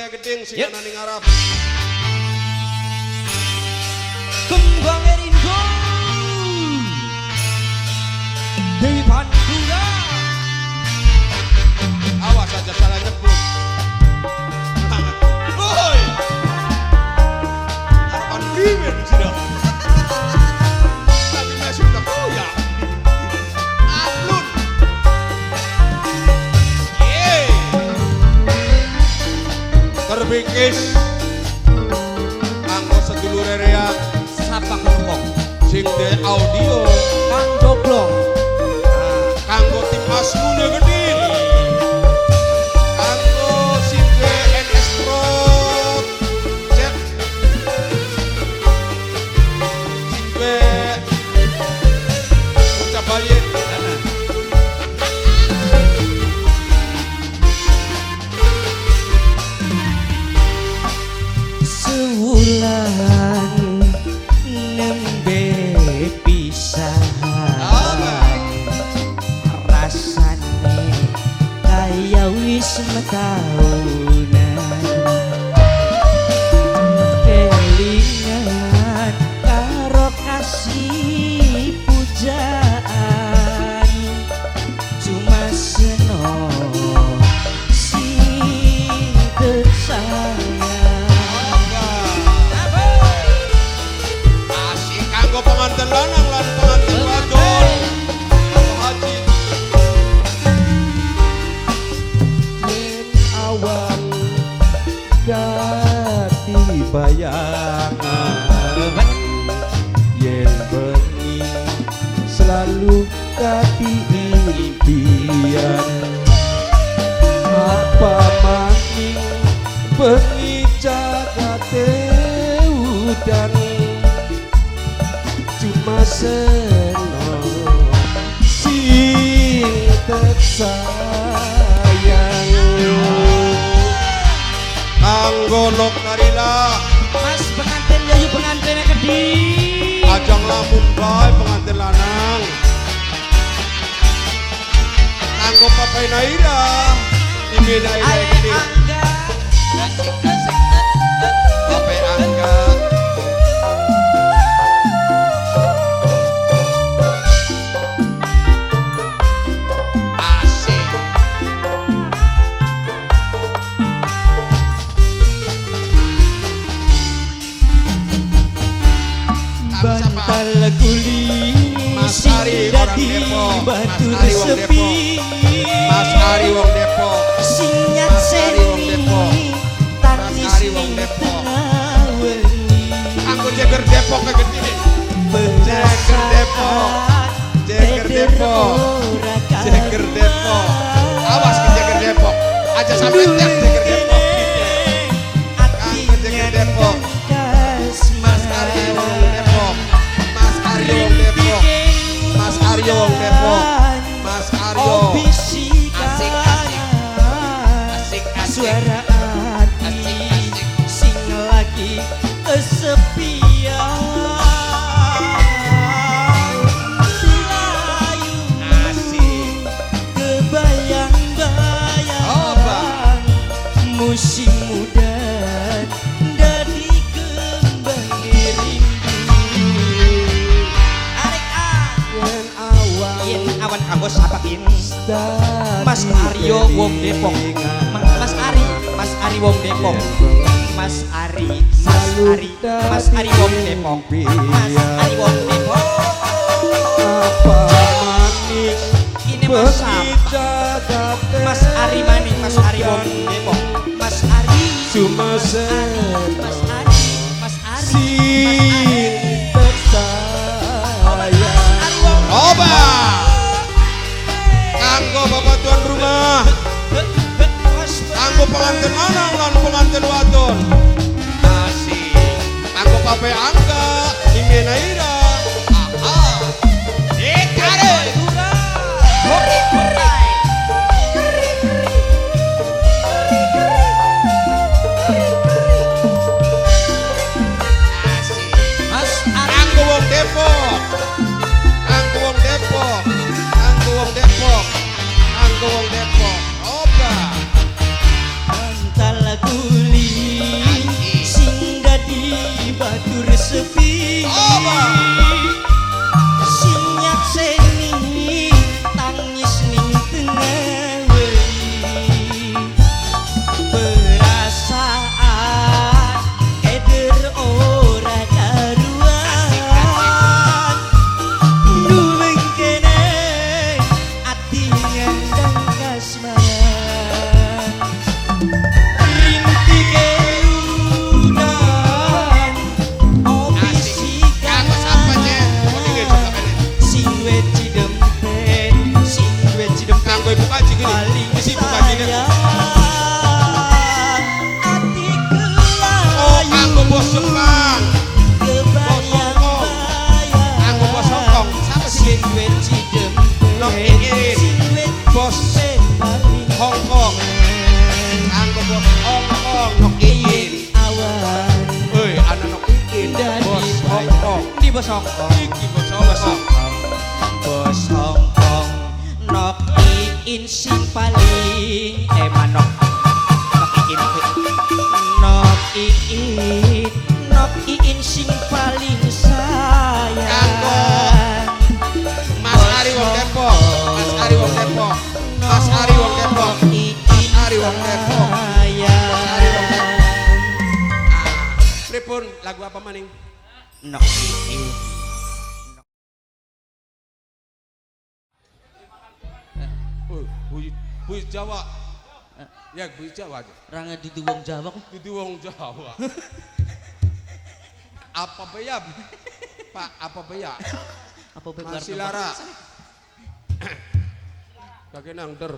Jaya Geding sing ana ning ngarep. Kembang Eringo Dewi Pandura. Awas aja salah nyebut. Woi. Harapan primen sudah. Tapi masih tak ya. Alun. Yeay. Terbingkis. Anggo sedulur reak. Sapa kelompok Sing de audio. Kang Doblong. Kanggo tim Asmune Geding. Kanggo sing de NS Pro. Cek. Sing de Cabayen. Sewulan nembe pisahan rasane kaya wis metahunan kelingan karo kasih pujaan cuma seno si tersayang. Asik kanggo pengantin lanang lan pengantin wadon. Kanggo haji. Yen awan dadi bayangan, yen bengi selalu dadi impian. Apa maning bengi jagate udan, cuma seno sing tersayang. Kanggo Nok Narila. Mas pengantin yayu pengantinnya Geding. Ajang lamun bae pengantin lanang. Kanggo Papai Naira. Imi Naira Ale Geding. Angga. Papai Angga. Asik. Bantal guli Mas Ari orang Depok. batu Mas Ari wong sepi. Mas Ari wong Depok. Sinyak Mas Ari wong Depok. tangis Mas Ari wong ning Depok. tengah wengi. Aku jeger Depok ke Geding. Jeger Depok. Jeger Depok. Jeger Depok. Awas ke Jeger Depok. Aja sampai tek Jeger Depok. Kanggo Jeger Depok. Mas Ari wong Depok. Mas Ari wong Depok. Mas Aryo wong Depok. Mas Aryo. Asik, asik. Asik, asik. Suara hati sing lagi kesepian. Layu Asik. kebayang-bayang musim muda dari kembang rindu. Arek Yen awan yen awan kanggo sapakin Mas Aryo wong Depok. Mas Ari wong Depok. Mas Ari wong Depok. Mas Ari wong Depok. apa maning Ini Mas bengi siapa? jagate Mas Ari maning, Mas Ari wong Depok. Mas Ari. cuma Mas seno Ari. Mas Ari. sing tersayang. Coba. Kanggo bapak tuan rumah. Kanggo pengantin lanang lan pengantin wadon. Asik. Kanggo Papai Angga. Imi Naira. Ikare. Mas Ari. Kanggo wong Depok. Kanggo wong Depok. Kanggo wong Depok. Kanggo wong Depok. Coba. Bantal guli bos Jepang. Kebayang-bayang Anggo bos Hongkong. Siapa sih? sing duwe cidem Nok Iin. sing duwe Bos paling Hongkong. Anggo bos Hongkong. Nok Iin. awan Hei, anak Nok Iin. dan Bos dibayang. Hongkong. Di bos Hongkong Iki bos Hongkong. bos Hongkong Nok Iin sing paling manok Nok Iin Nok Iin sing paling sayang Mas Ari wong Depok. Mas Ari wong Depok. Mas Ari wong Depok. Mas Ari wong Depok. Ari wong Depok. Pripun lagu apa maning? Nok Iin Bui Jawa. Ya, bui Jawa aja. rangan dudu wong Jawa kok Dudu wong Jawa. Apa baya? Pak, apa baya? apa bebar Masih lara. Kakek nang der.